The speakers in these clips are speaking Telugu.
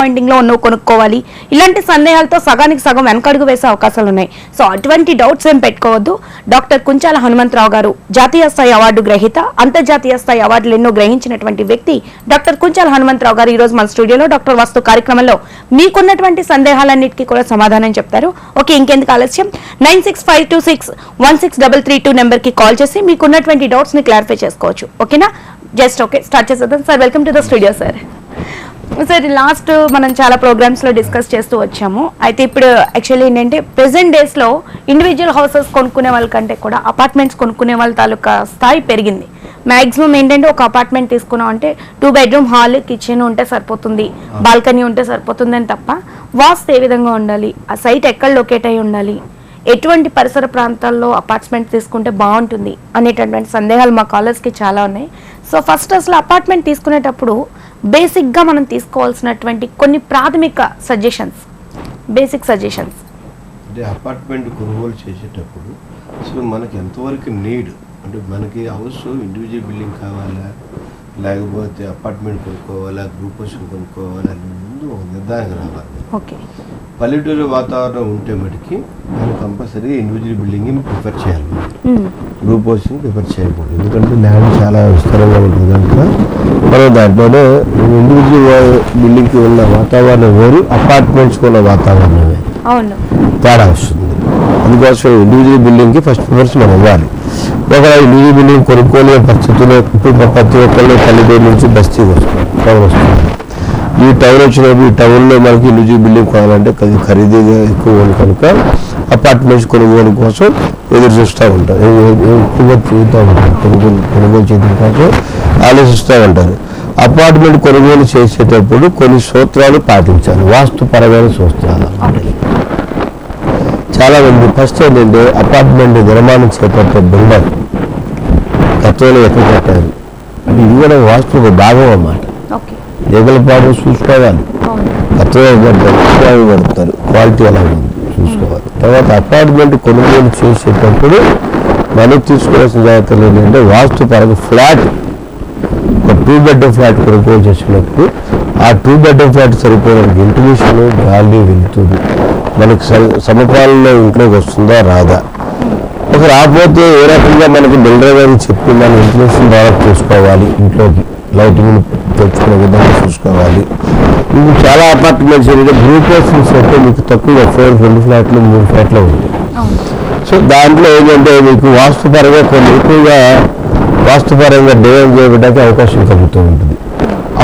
పాయింటింగ్ లో నువ్వు కొనుక్కోవాలి ఇలాంటి సందేహాలతో సగానికి సగం వెనకడుగు వేసే అవకాశాలు ఉన్నాయి. సో అటువంటి డౌట్స్ ఏం పెట్టుకోవద్దు. డాక్టర్ కుంచాల హనుమంతరావు గారు జాతీయ స్థాయి అవార్డు గ్రహీత, అంతర్జాతీయ స్థాయి అవార్డులు ఎన్నో గ్రహించినటువంటి వ్యక్తి డాక్టర్ కుంచాల హనుమంతరావు గారు ఈ రోజు మన స్టూడియోలో డాక్టర్ వాస్తు కార్యక్రమంలో మీకున్నటువంటి సందేహాలన్నిటికీ కూడా సమాధానం చెప్తారు. ఓకే, ఇంకెందుకు ఆలస్యం, 9652616332 నెంబర్ కి కాల్ చేసి మీకున్నటువంటి డౌట్స్ ని క్లారిఫై చేసుకోవచ్చు. ఓకేనా? జస్ట్ ఓకే, స్టార్ట్ చేసేద్దాం. Sir, welcome to the studio. Sir, last మనం చాలా ప్రోగ్రామ్స్ లో డిస్కస్ చేస్తూ వచ్చాము. అయితే ఇప్పుడు యాక్చువల్లీ ఏంటంటే ప్రెసెంట్ డేస్ లో ఇండివిజువల్ హౌసెస్ కొనుక్కునే వాళ్ళకంటే కూడా అపార్ట్మెంట్స్ కొనుక్కునే వాళ్ళ తాలూకా స్థాయి పెరిగింది. మాక్సిమం ఏంటంటే ఒక అపార్ట్మెంట్ తీసుకున్నాం అంటే 2 బెడ్రూమ్ హాల్, కిచెన్ ఉంటే సరిపోతుంది, బాల్కనీ ఉంటే సరిపోతుంది అని తప్ప వాస్తు ఏ విధంగా ఉండాలి, ఆ సైట్ ఎక్కడ లొకేట్ అయి ఉండాలి, ఎటువంటి పరిసర ప్రాంతాల్లో అపార్ట్మెంట్ తీసుకుంటే బాగుంటుంది అనేటటువంటి సందేహాలు మా కాలర్స్కి చాలా ఉన్నాయి. సో ఫస్ట్ అసలు అపార్ట్మెంట్ తీసుకునేటప్పుడు బేసిక్గా మనం తీసుకోవాల్సినటువంటి కొన్ని ప్రాథమిక బేసిక్ సజెషన్స్ అంటే అపార్ట్మెంట్ కొనుగోలు చేసేటప్పుడు అసలు మనకి ఎంతవరకు నీడ్, అంటే మనకి హౌస్ ఇండివిజువల్ బిల్డింగ్ కావాలా లేకపోతే అపార్ట్మెంట్ కొనుక్కోవాలా, గ్రూప్ హౌస్ కొనుక్కోవాలా అని ముందు నిర్ధారణ రావాలి. ఓకే, పల్లెటూరు వాతావరణం ఉంటే మటుకి మనం కంపల్సరీ ఇండివిజువల్ బిల్డింగ్ ప్రిఫర్ చేయాలి, గ్రూప్ హౌసింగ్ ప్రిఫర్ చేయకూడదు. ఎందుకంటే ల్యాండ్ చాలా విస్తారంగా ఉంటుంది కనుక మనం దాంట్లోనే ఇండివిజువల్ బిల్డింగ్కి ఉన్న వాతావరణం వేరు, అపార్ట్మెంట్స్కి ఉన్న వాతావరణం వేరు, తేడా వస్తుంది. అందుకోసం ఇండివిజువల్ బిల్డింగ్కి ఫస్ట్ ప్రిఫరెన్స్ మనం ఇవ్వాలి. ఒక ఇండివిజువల్ బిల్డింగ్ కొనుక్కోలే పరిస్థితుల్లో ఇప్పుడు ప్రతి ఒక్కళ్ళు పల్లెటూరు నుంచి బస్తీకి వస్తుంది. ఈ టౌన్ వచ్చినప్పుడు ఈ టౌన్లో మనకి ఇండివిజువల్ బిల్డింగ్ కొనాలంటే ఖరీదుగా ఎక్కువ ఉంది కనుక అపార్ట్మెంట్స్ కొనుగోలు కోసం ఎదురు చూస్తూ ఉంటారు, ఎక్కువగా చూస్తూ ఉంటారు, కొనుగోలు చేయడం కోసం ఆలోచిస్తూ ఉంటారు. అపార్ట్మెంట్ కొనుగోలు చేసేటప్పుడు కొన్ని సూత్రాలు పాటించాలి, వాస్తుపరమైన సూత్రాలు. చాలా మంది ఫస్ట్ ఏంటంటే అపార్ట్మెంట్ నిర్మాణం చేపట్టే బిల్డర్ గతంలో ఎక్కడ కట్టారు అంటే ఇది కూడా వాస్తు భాగం అన్నమాట. ఎగలపాటు చూసుకోవాలి, గతంలో పడతారు, క్వాలిటీ ఎలా ఉంది చూసుకోవాలి. తర్వాత అపార్ట్మెంట్ కొనుగోలు చేసేటప్పుడు మనం తీసుకోవాల్సిన జాగ్రత్తలు ఏంటంటే వాస్తుపరంగా ఫ్లాట్, ఒక 2 బెడ్రూమ్ ఫ్లాట్ కొనుగోలు చేసినప్పుడు ఆ 2 బెడ్రూమ్ ఫ్లాట్ సరిపోయిన వెంటిలేషన్, గాలి వెళ్తుంది మనకి సమపాలలో ఇంట్లోకి వస్తుందా రాదా, ఒక రాకపోతే ఏ రకంగా మనకి బిల్డర్ గారు చెప్పి మన వెంటిలేషన్ డెవలప్ చేసుకోవాలి, ఇంట్లోకి లైటింగ్ తెచ్చుకునే విధంగా చూసుకోవాలి. మీకు చాలా అపార్ట్మెంట్స్ ఏంటంటే గ్రూప్ హౌసింగ్స్ అయితే మీకు తక్కువ 2 ఫ్లాట్లు 3 ఫ్లాట్లు ఉంది. సో దాంట్లో ఏంటంటే మీకు వాస్తుపరంగా కొన్ని ఎక్కువగా వాస్తుపరంగా డిజైన్ చేయడానికి అవకాశం కలుగుతూ ఉంటుంది.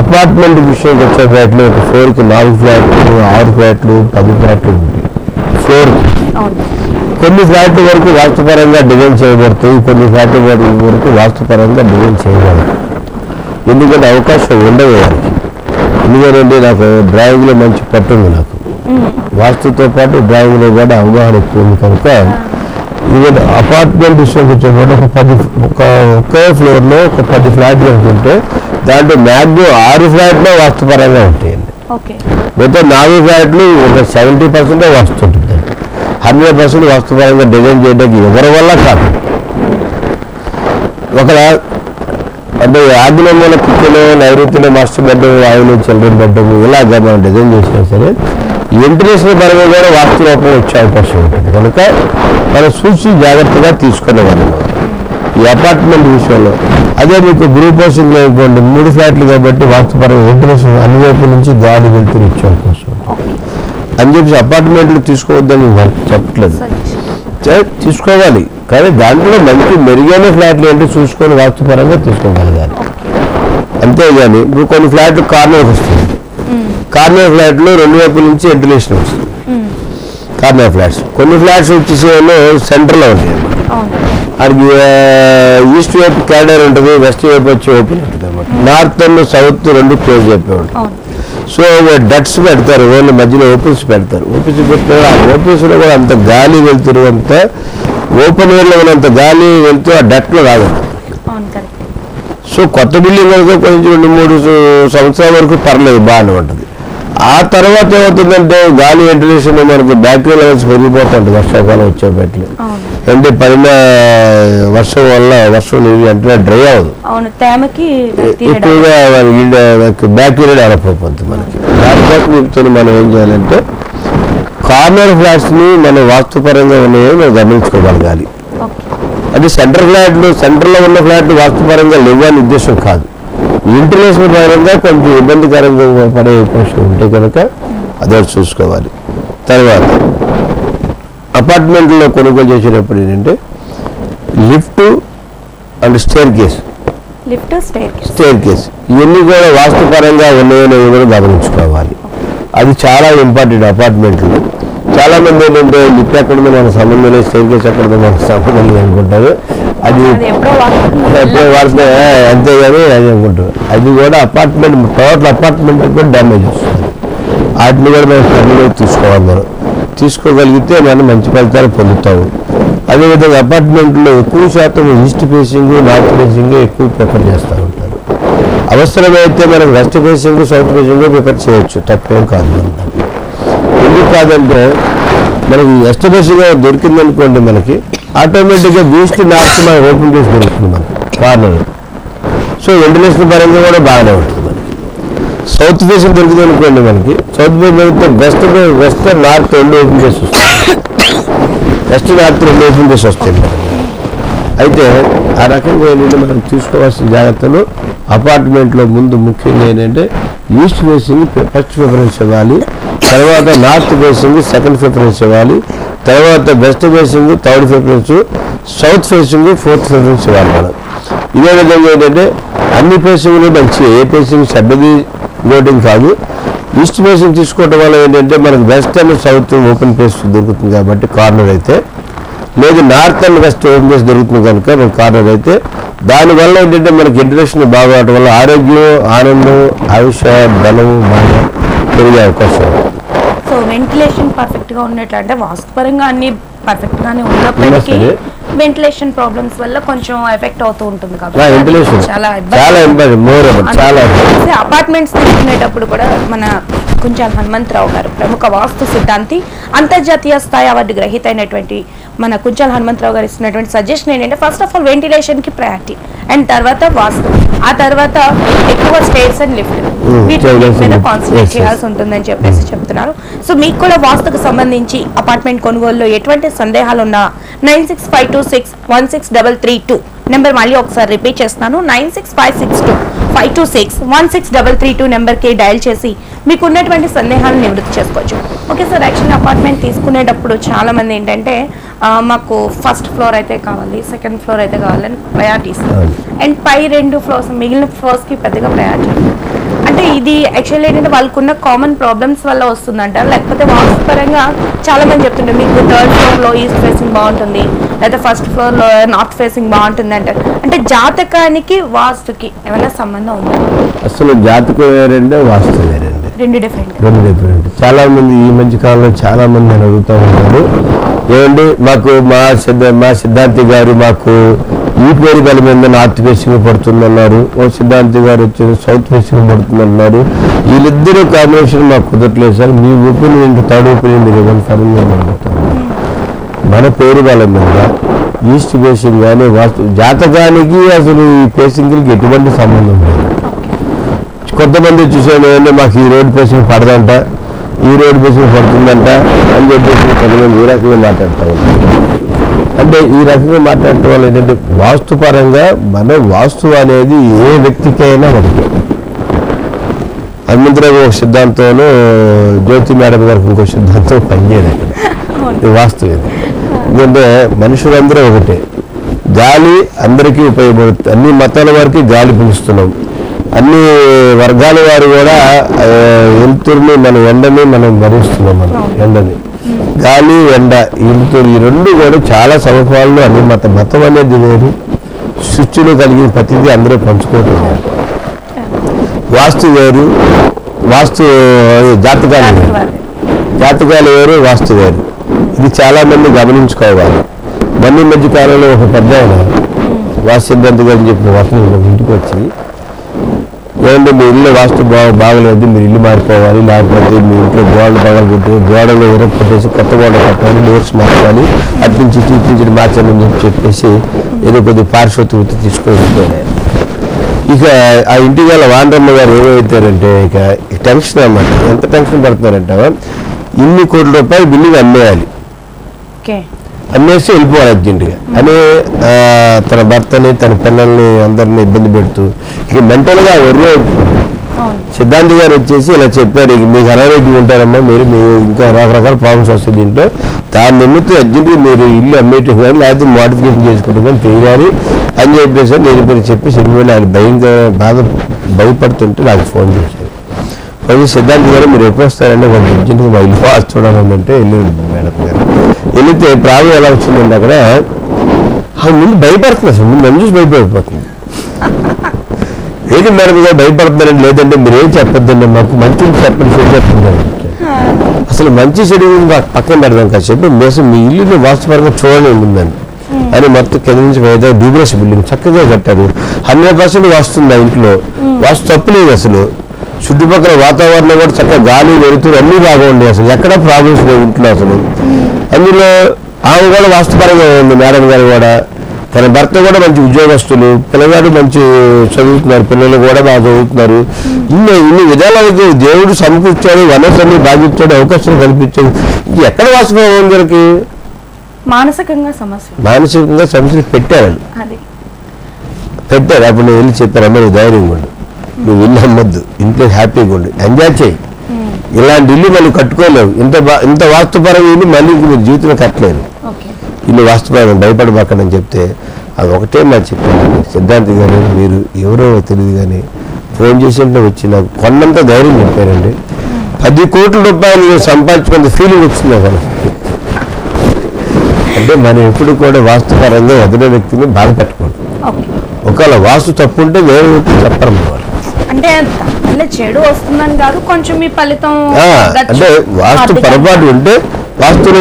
అపార్ట్మెంట్ విషయంకి వచ్చే ఫ్లాట్లు ఒక ఫ్లోర్కి 4 ఫ్లాట్లు 6 ఫ్లాట్లు 10 ఫ్లాట్లు ఉంటాయి ఫ్లోర్కి. కొన్ని ఫ్లాట్ల వరకు వాస్తుపరంగా డిజైన్ చేయబడుతుంది, కొన్ని ఫ్లాట్ల వరకు వాస్తుపరంగా డిజైన్ చేయబడదు. ఎందుకంటే అవకాశం ఉండదు వారికి. ఎందుకంటే నాకు డ్రాయింగ్లో మంచి పట్టు ఉంది, నాకు వాస్తుతో పాటు డ్రాయింగ్లో కూడా అవగాహన ఎక్కువ ఉంది కనుక ఎందుకంటే అపార్ట్మెంట్ విషయంకి వచ్చేటప్పుడు ఒకే ఫ్లోర్లో ఒక 10 ఫ్లాట్లు అనుకుంటే దాంట్లో మ్యాక్సిమం 6 ఫ్లాట్లో వాస్తుపరంగా ఉంటాయండి. మిగతా 4 ఫ్లాట్లు ఒక 70% వాస్తు ఉంటుందండి. 100% వాస్తుపరంగా డిజైన్ చేయడానికి ఎవరి వల్ల కాదు. ఒక అంటే ఆగ్నేయ కిచెన్, నైరుతిలో మాస్టర్ బెడ్రూమ్, వాయువులు చిల్డ్రన్ బెడ్రూమ్ ఇలాగ మనం డిజైన్ చేసినా సరే ఇంటర్నేషనల్ పరంగా కూడా వాస్తు లోపం వచ్చే అవకాశం ఉంటుంది కనుక మనం చూసి జాగ్రత్తగా తీసుకునేవాళ్ళం ఈ అపార్ట్మెంట్ విషయంలో. అదే మీకు గ్రూప్ హౌసింగ్లో అయిపోండి 3 ఫ్లాట్లు కాబట్టి వాస్తుపరంగా ఇంటర్నేషనల్ అన్ని వైపుల నుంచి గాలి వెళ్తూ ఇచ్చే అవకాశం అని చెప్పి అపార్ట్మెంట్లు తీసుకోవద్దని చెప్పట్లేదు, తీసుకోవాలి. కానీ దాంట్లో మంచి మెరుగైన ఫ్లాట్లు ఏంటో చూసుకొని వాస్తుపరంగా తీసుకోగలగాలి. అంతేగాని ఇప్పుడు కొన్ని ఫ్లాట్లు కార్నర్ వస్తుంది, కార్నర్ ఫ్లాట్లు 2 వైపుల నుంచి వెంటిలేషన్ వస్తుంది కార్నర్ ఫ్లాట్స్. కొన్ని ఫ్లాట్స్ వచ్చేసేమో సెంటర్లో ఉంటాయి, అది ఈస్ట్ వైపు క్యాడర్ ఉంటుంది, వెస్ట్ వైపు వచ్చి ఓపెన్ ఉంటుంది అనమాట. నార్త్ అండ్ సౌత్ 2 క్లోజ్ అయిపోయి ఉంటాయి. సో డట్స్ పెడతారు, ఓన్లీ మధ్యలో ఓపెన్స్ పెడతారు. ఓపెన్స్ పెట్టిన ఆ ఓపెన్స్లో కూడా అంత గాలి వెళ్తురు, అంత ఓపెన్ ఏర్లో ఉన్నంత గాలి వెళ్తూ ఆ డట్లో రాదండి. సో కొత్త బిల్డింగ్ వరకు కొంచెం 2-3 సంవత్సరాల వరకు పర్లేదు, బాగానే ఉంటుంది. ఆ తర్వాత ఏమవుతుందంటే గాలి వెంటిలేషన్ మనకు బ్యాక్టీరియా లెవెల్స్ పెరిగిపోతుంది వర్షాకాలం వచ్చేపట్లు. అంటే పడిన వర్షం వల్ల వర్షం నీరు వెంటనే డ్రై అవ్వదు, ఎక్కువగా బ్యాక్టీరియా డెవలప్ అయిపోతుంది మనకి. తో మనం ఏం చేయాలంటే కార్నర్ ఫ్లాట్స్ని మనం వాస్తుపరంగా ఉన్నాయో మనం గమనించుకోగలగాలి. అది సెంటర్లో ఉన్న ఫ్లాట్లు వాస్తుపరంగా లేవని ఉద్దేశం కాదు. ఇంటర్నేషనల్ పరంగా కొంచెం ఇబ్బందికరంగా పడే అవకాశం ఉంటే కనుక అదే చూసుకోవాలి. తర్వాత అపార్ట్మెంట్లో కొనుగోలు చేసేటప్పుడు ఏంటంటే లిఫ్ట్ అండ్ స్టేర్ కేస్ ఇవన్నీ కూడా వాస్తుపరంగా ఉన్నాయో కూడా గమనించుకోవాలి. అది చాలా ఇంపార్టెంట్. అపార్ట్మెంట్లు చాలా మంది ఏంటంటే లిఫ్ట్ ఎక్కడుందో మన సంబంధం లేదు, స్టేర్ కేస్ ఎక్కడుందో మనకు సంబంధం లేదు అనుకుంటారు. అది ఎప్పుడో వాడుతున్నా అంతేగాని అది అనుకుంటారు. అది కూడా టోటల్ అపార్ట్మెంట్ కూడా డ్యామేజ్ వస్తుంది. వాటిని కూడా మనం పరిగణలోకి తీసుకోవాలి. మనం తీసుకోగలిగితే మనం మంచి ఫలితాలు పొందుతాము. అదేవిధంగా అపార్ట్మెంట్లో ఎక్కువ శాతం ఈస్ట్ ఫేసింగ్, నార్త్ ఫేసింగ్ ఎక్కువ ప్రిఫర్ చేస్తూ ఉంటారు. అవసరమైతే మనం west facing, south facing prefer చేయొచ్చు, తప్పేం కాదు. ఎందుకు కాదంటే మనకి వెస్ట్ ఫేసింగ్ దొరికిందనుకోండి, మనకి ఆటోమేటిక్గా ఈస్ట్ నార్త్ మనం ఓపెన్ చేసి దొరుకుతుంది మనకి కార్నర్. సో వెంటిలేషన్ పరంగా కూడా బాగానే ఉంటుంది. మనకి సౌత్ ఫేసింగ్ దొరికింది అనుకోండి, మనకి సౌత్ ఫేసింగ్ దొరికితే వెస్ట్ నార్త్ రెండు ఓపెన్ చేసి వస్తుంది. వెస్ట్ నార్త్ రెండు ఓపెన్ చేసి వస్తాయి. అయితే ఆ రకంగా ఏంటంటే మనం తీసుకోవాల్సిన జాగ్రత్తలు అపార్ట్మెంట్లో ముందు ముఖ్యంగా ఏంటంటే ఈస్ట్ ఫేసింగ్ ఫస్ట్ ప్రిఫరెన్స్ ఇవ్వాలి, తర్వాత నార్త్ ఫేసింగ్ సెకండ్ ప్రిఫరెన్స్ ఇవ్వాలి, తర్వాత west facing third preference, south facing fourth preference ఇవ్వాలి మనం. ఇదే విధంగా ఏంటంటే అన్ని ఫేసింగ్లు మంచి, ఏ ఫేసింగ్ చెడ్డది ఓటింగ్ కాదు. ఈస్ట్ ఫేసింగ్ తీసుకోవడం వల్ల ఏంటంటే మనకు west and south open place దొరుకుతుంది కాబట్టి కార్నర్ అయితే, లేదు north and west open place దొరుకుతుంది కనుక మన కార్నర్ అయితే, దానివల్ల ఏంటంటే మనకి ఇంటరేషన్ బాగా అవడం వల్ల ఆరోగ్యం, ఆనందం, ఆయుష, బలం బాగా పెరిగే అవకాశం. సో వెంటిలేషన్ పర్ఫెక్ట్ గా ఉన్నట్లు అంటే వాస్తుపరంగా అన్ని పర్ఫెక్ట్ గానే ఉన్నప్పటికీ వెంటిలేషన్ ప్రాబ్లమ్స్ వల్ల కొంచెం ఎఫెక్ట్ అవుతూ ఉంటుంది కాబట్టి చాలా అపార్ట్మెంట్స్ తీసుకునేటప్పుడు కూడా మన కుంచాల హనుమంతరావు గారు ప్రముఖ వాస్తు సిద్ధాంతి, అంతర్జాతీయ స్థాయి అవార్డు గ్రహీత అయినటువంటి మన కుంచాల హనుమంతరావు గారు ఇస్తున్నటువంటి సజెషన్ ఏంటంటే ఫస్ట్ ఆఫ్ ఆల్ వెంటిలేషన్ కి ప్రయారిటీ, అండ్ తర్వాత వాస్తు, ఆ తర్వాత ఎక్కువ స్టేర్స్ అండ్ లిఫ్ట్ వీటి మీద కాన్సన్ట్రేట్ చేయాల్సి ఉంటుందని చెప్పేసి చెప్తున్నారు. సో మీకు కూడా వాస్తుకు సంబంధించి అపార్ట్మెంట్ కొనుగోలులో ఎటువంటి సందేహాలు ఉన్నా 9656163332 నెంబర్ మళ్ళీ ఒకసారి రిపీట్ చేస్తున్నాను, 96562526163332 నెంబర్కి డయల్ చేసి మీకు ఉన్నటువంటి సందేహాలను నివృత్తి చేసుకోవచ్చు. ఓకే సార్, యాక్చువల్లీ అపార్ట్మెంట్ తీసుకునేటప్పుడు చాలా మంది ఏంటంటే మాకు ఫస్ట్ ఫ్లోర్ అయితే కావాలి, సెకండ్ ఫ్లోర్ అయితే కావాలని ప్రయారిటీస్, అండ్ పై రెండు ఫ్లోర్స్ మిగిలిన ఫ్లోర్స్కి పెద్దగా ప్రయారిటీ. అంటే ఇది యాక్చువల్లీ ఏంటంటే వాళ్ళకున్న కామన్ ప్రాబ్లమ్స్ వల్ల వస్తుందంటారు, లేకపోతే వాస్తుపరంగా చాలా మంది చెప్తుంటారు మీకు థర్డ్ ఫ్లోర్లో ఈస్ట్ ఫేసింగ్ బాగుంటుంది, లేదా ఫస్ట్ ఫ్లోర్లో నార్త్ ఫేసింగ్ బాగుంటుంది అంటారు. అంటే జాతకానికి వాస్తుకి ఏమైనా సంబంధం ఉందా? అసలు జాతకం వేరంటే వాస్తు వేరండి, రెండు డిఫరెంట్. చాలా మంది ఈ మధ్య కాలంలో చాలా మంది నేను అడుగుతూ ఉంటారు, ఏమండి మాకు మా సిద్ధాంతి గారు మాకు ఈ పేరు గల మీద నార్త్ ఫేసింగ్ పడుతుందన్నారు, ఓ సిద్ధాంతి గారు వచ్చి సౌత్ ఫేసింగ్ పడుతుందన్నారు, వీళ్ళిద్దరూ కాంబినేషన్ మాకు కుదరట్లేదు సార్, మీ ఒపీనియన్ థర్డ్ ఒపీనియన్ మీరు ఇవ్వండి నేను అడుగుతాను. మన పేరు గల మీద ఈస్ట్ ఫేసింగ్ కానీ వాస్తు జాతకానికి అసలు ఈ ఫేసింగ్కి ఎటువంటి సంబంధం లేదు. కొంతమంది చూసాను అంటే మాకు ఈ రోడ్ ఫేసింగ్ పడదంట, ఈ రోడ్ ఫేసింగ్ పడుతుందంట అని చెప్పేసి కొంతమంది ఈ రకంగా మాట్లాడుతూ ఉంటారు. అంటే ఈ రకంగా మాట్లాడటం వల్ల ఏంటంటే వాస్తుపరంగా మన వాస్తు అనేది ఏ వ్యక్తికైనా ఒకటి. హనుమంతరావు ఒక సిద్ధాంతంలో జ్యోతి మేడం గారికి ఇంకో సిద్ధాంతం పనిచేయదు అక్కడ. వాస్తు ఇది ఎందుకంటే మనుషులందరూ ఒకటే, గాలి అందరికీ ఉపయోగపడుతుంది. అన్ని మతాల వారికి గాలి పిలుస్తున్నాం, అన్ని వర్గాల వారు కూడా వెలుతురుని మనం ఎండని మనం భరిస్తున్నాం. మనం ఎండని, గాలి, ఎండ, వెలుతురు ఈ రెండు కూడా చాలా సమపాలను అన్ని మతం అనేది వేరు, సృష్టిలో కలిగిన ప్రతిదీ అందరూ పంచుకోవటం. వాస్తు వేరు, వాస్తు జాతకాలు వేరు, వాస్తు వేరు. ఇది చాలా మంది గమనించుకోవాలి. మొన్న మధ్య కాలంలో ఒక పెద్ద వాస్తు సిద్ధాంతి గారు చెప్పిన వాస్తు ఇంటికి వచ్చి, ఏమంటే మీ ఇల్లు వాస్తు బాగలేదు, మీరు ఇల్లు మారిపోవాలి, లేకపోతే మీ ఇంట్లో గోడలు పగలగొట్టి గోడలు ఎరగొట్టేసి కొత్త గోడలు కట్టాలి, డోర్స్ మార్చాలి, అట్నుంచి ఇట్నుంచి మార్చాలని చెప్పేసి ఏదో కొద్దిగా పారిశుద్ధ్య వృత్తి తీసుకొని ఇక ఆ ఇంటికి వాళ్ళ వాండ్రమ్మ గారు ఏమవుతారంటే ఇక టెన్షన్ అన్నమాట. ఎంత టెన్షన్ పడుతున్నారంటే ఇన్ని కోట్ల రూపాయలు బిల్లుగా అమ్మేయాలి, అమ్మేసి వెళ్ళిపోవాలి అర్జెంటుగా అని తన భర్తని తన పిల్లల్ని అందరినీ ఇబ్బంది పెడుతూ ఇక మెంటల్గా ఒర్రే సిద్ధాంతి గారు వచ్చేసి ఇలా చెప్పారు, ఇక మీకు అనారోగ్యం ఉంటారమ్మా, మీరు ఇంకా రకరకాల ప్రాబ్లమ్స్ వస్తాయి దీంట్లో, దాని నిమిత్తం అర్జెంటుగా మీరు ఇల్లు అమ్మేయటం కానీ లేకపోతే మోడిఫికేషన్ చేసుకుంటాం కానీ చేయాలి అని చెప్పేసి నేను ఇప్పుడు చెప్పి సినిమాలో ఆయన భయపడుతుంటే నాకు ఫోన్ చేశారు. ఫోన్ చేసి సిద్ధాంతి గారు మీరు ఎప్పుడు వస్తారంటే కొంచెం అర్జెంటుగా మా ఇల్లు వాసు చూడాలంటే వెళ్ళి మేడం గారు వెళితే ప్రాబ్లం ఎలా వచ్చిందంటే అక్కడ ముందు భయపడుతుంది, అసలు ముందు నన్ను చూసి భయపడిపోతుంది. ఏంటి మేడం గారు భయపడుతున్నారండి, లేదంటే మీరేం చెప్పొద్దండి, మాకు మంచి చెప్పండి చెడు చెప్తుంది. అసలు మంచి చెడు పక్కన పెడదాం కాసేపు మీ ఇల్లుని వాస్తుపరంగా చూడని ఉంటుందండి అని మొత్తం కింద నుంచి పైదా డూబ్రస్ బిల్డింగ్ చక్కగా కట్టారు. 100% వస్తుంది ఆ ఇంట్లో, వాస్తు తప్పు లేదు అసలు. చుట్టుపక్కల వాతావరణం కూడా చక్కగా గాలి వెలుతురు అన్నీ బాగుండే, అసలు ఎక్కడ ప్రాబ్లమ్స్ లేవు ఇంట్లో అసలు. అందులో ఆమె కూడా వాస్తుపరంగా ఉంది, మేడం గారు కూడా. తన భర్త కూడా మంచి ఉద్యోగస్తులు, పిల్లగాడు మంచి చదువుతున్నారు, పిల్లలు కూడా బాగా చదువుతున్నారు. ఇన్ని విధాలుగా దేవుడు సమకూర్చాడు, వనరులన్నీ బాధించాడు, అవకాశాలు కల్పించాడు. ఎక్కడ వాస్తవం అందరికి మానసికంగా సమస్యలు పెట్టారు. అప్పుడు నేను వెళ్ళి చెప్పారమ్మా, నువ్వు ధైర్యంగా ఉండు, నువ్వు ఇల్లు అమ్మొద్దు, ఇంట్లో హ్యాపీగా ఉండు, ఎంజాయ్ చేయి. ఇలాంటి ఇల్లు మళ్ళీ కట్టుకోలేవు, ఇంత వాస్తుపరంగా ఇల్లు మళ్ళీ మీరు జీవితంలో కట్టలేరు. ఇల్లు వాస్తుపరంగా భయపడబాకని చెప్తే అది ఒకటే నాకు చెప్పాను, సిద్ధాంతి గారు మీరు ఎవరో తెలియదు కానీ ఫోన్ చేసి వచ్చి నాకు కొన్నంత ధైర్యం చెప్పారండి. 10 కోట్ల రూపాయలు సంపాదించుకునే ఫీలింగ్ వచ్చింది అసలు. అంటే మనం ఎప్పుడు కూడా వాస్తుపరంగా ఎదురే వ్యక్తిని బాధ పెట్టకూడదు. ఒకవేళ వాస్తు తప్పు ఉంటే వేరే వ్యక్తి చెప్పరు. అంటే చెడు వస్తుందని కాదు, కొంచెం మీ ఫలితం అంటే వాస్తు పొరపాటు ఉంటే వాస్తులు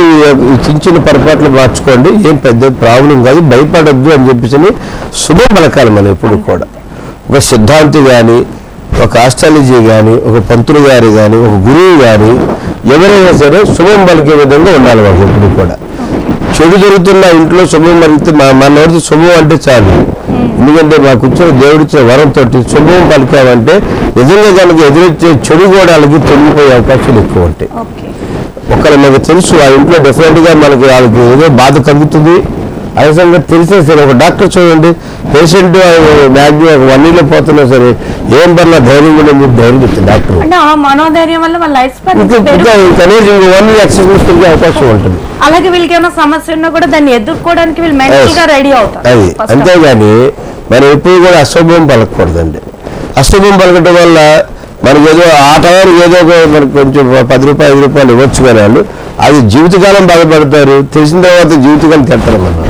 చిన్న చిన్న పొరపాట్లు మార్చుకోండి, ఏం పెద్ద ప్రాబ్లం కాదు, భయపడద్దు అని చెప్పేసి శుభం పలకాలి. మనం ఎప్పుడు కూడా ఒక సిద్ధాంతి కానీ, ఒక ఆస్ట్రాలజీ కానీ, ఒక పంతులు గారు కానీ, ఒక గురువు కానీ ఎవరైనా సరే శుభం పలికే విధంగా ఉండాలి వాళ్ళకి ఎప్పుడు కూడా. చెడు జరుగుతున్న ఇంట్లో శుభం పలికితే మన శుభం అంటే చాలు. ఎందుకంటే మాకు వచ్చిన దేవుడిచ్చిన వరంతో శుభం పలికామంటే నిజంగా కనుక ఎదురొచ్చే చెడు కూడా వాళ్ళకి తొలగిపోయే అవకాశాలు ఎక్కువ ఉంటాయి. ఒకవేళ మనకు తెలుసు ఆ ఇంట్లో డెఫినెట్గా మనకి వాళ్ళకి ఏదో బాధ కలుగుతుంది అదే సంగతి తెలిసే సరే, ఒక డాక్టర్ చూడండి, పేషెంట్ మ్యాక్సిమం 1 year పోతున్నా సరే ఏం పర్లా ధైర్యం కూడా మీరు ధైర్యం చెప్తారు డాక్టర్. మనోధైర్యం వల్ల వాళ్ళ లైఫ్ కనీసం 1 year ఎక్సర్సైజ్ పెరిగే అవకాశం ఉంటుంది. అలాగే వీళ్ళకి ఏమైనా సమస్య ఉన్నా కూడా దాన్ని ఎదుర్కోవడానికి వీళ్ళు మెంటల్ గా రెడీ అవుతారు. అది అంతేగాని మనం ఎప్పుడు కూడా అశుభం పలకూడదండి. అశుభం పలకటం వల్ల మనకి ఏదో ఆ టైం ఏదో మనకు కొంచెం 10 రూపాయలు 5 రూపాయలు ఇవ్వచ్చు కానీ వాళ్ళు అది జీవితకాలం బాధపడతారు, తెలిసిన తర్వాత జీవితకాలం తింటారు మనం.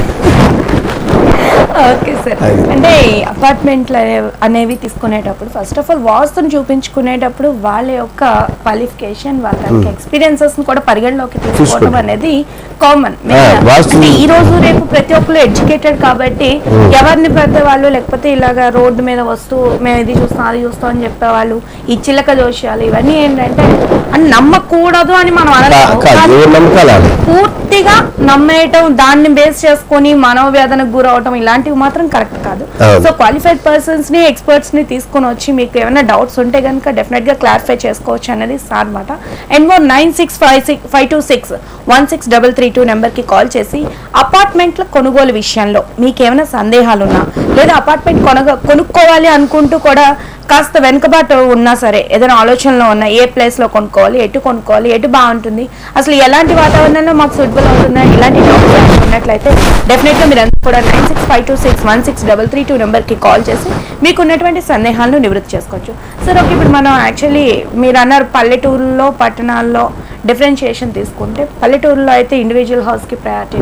ఓకే సార్, అంటే అపార్ట్మెంట్లు అనేవి తీసుకునేటప్పుడు ఫస్ట్ ఆఫ్ ఆల్ వాస్తుని చూపించుకునేటప్పుడు వాళ్ళ యొక్క క్వాలిఫికేషన్, వాళ్ళ ఎక్స్పీరియన్సెస్ కూడా పరిగణలోకి తీసుకోవడం అనేది కామన్. ఈ రోజు రేపు ప్రతి ఒక్కరు ఎడ్యుకేటెడ్ కాబట్టి ఎవరిని పెద్ద వాళ్ళు లేకపోతే ఇలాగా రోడ్డు మీద వస్తూ మేము ఇది చూస్తాం అది చూస్తాం అని చెప్పేవాళ్ళు, ఈ చిలక జోష్యాలు ఇవన్నీ ఏంటంటే అని నమ్మకూడదు అని మనం అనలేదు. పూర్తిగా నమ్మేయటం, దాన్ని బేస్ చేసుకొని మనోవేదనకు గురవటం ఇలాంటివి మాత్రం కరెక్ట్ కాదు. సో క్వాలిఫైడ్ పర్సన్స్ ని, ఎక్స్పర్ట్స్ ని తీసుకొని వచ్చి మీకు ఏమైనా డౌట్స్ ఉంటే కనుక డెఫినెట్ గా క్లారిఫై చేసుకోవచ్చు అనేది సార్ అనమాట. అండ్ 9656521633 నెంబర్ కి కాల్ చేసి అపార్ట్మెంట్ల కొనుగోలు విషయంలో మీకు ఏమైనా సందేహాలున్నా లేదా అపార్ట్మెంట్ కొనుక్కోవాలి అనుకుంటూ కూడా కాస్త వెనుకబాటు ఉన్నా సరే, ఏదైనా ఆలోచనలో ఉన్నా ఏ ప్లేస్ లో కొనుక్కోవాలి, ఎటు బాగుంటుంది, అసలు ఎలాంటి వాతావరణంలో మాకు సూటబుల్ అవుతున్నాయి, ఇలాంటి డౌట్స్ ఉన్నట్లయితే డెఫినెట్ గా మీరు అందరూ కూడా 9652616332 నెంబర్ కి కాల్ చేసి మీకు ఉన్నటువంటి సందేహాలను నివృత్తి చేసుకోవచ్చు. సార్ ఓకే, ఇప్పుడు మనం యాక్చువల్లీ మీరు అన్నారు పల్లెటూరులో పట్టణాల్లో డిఫరెన్షియేషన్ తీసుకుంటే పల్లెటూరులో అయితే ఇండివిజువల్ హౌస్ కి ప్రయారిటీ.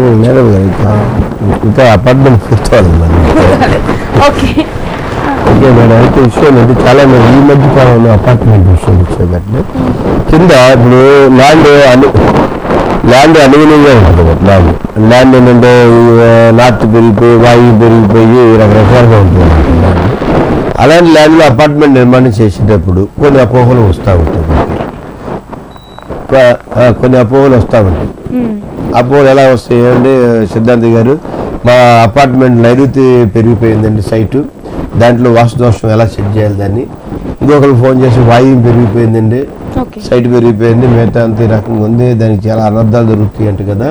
ఓకే ఓకే మేడం, అయితే విషయం ఏంటి చాలా మంది ఈ మధ్య కాలంలో అపార్ట్మెంట్ విషయం వచ్చేటట్టు కింద ఇప్పుడు ల్యాండ్ అనుగుణంగా ఉంటుంది. ల్యాండ్ ఏంటంటే నార్త్ పెరిగిపోయి వాయువు పెరిగిపోయి రకరకాలుగా ఉంటుంది ల్యాండ్. అలాంటి ల్యాండ్లో అపార్ట్మెంట్ నిర్మాణం చేసేటప్పుడు కొన్ని అపోహలు వస్తూ ఉంటాయి. అపోహలు ఎలా వస్తాయి అంటే, సిద్ధాంతి గారు మా అపార్ట్మెంట్ నైరుతి పెరిగిపోయిందండి సైటు, దాంట్లో వాస్తు దోషం ఎలా సెట్ చేయాలి దాన్ని. ఇంకొకరు ఫోన్ చేసి వాయువు పెరిగిపోయిందండి, సైట్ పెరిగిపోయింది, మిగతా అంత ఈ రకంగా ఉంది, దానికి చాలా అనర్థాలు జరుగుతాయి అంటే కదా,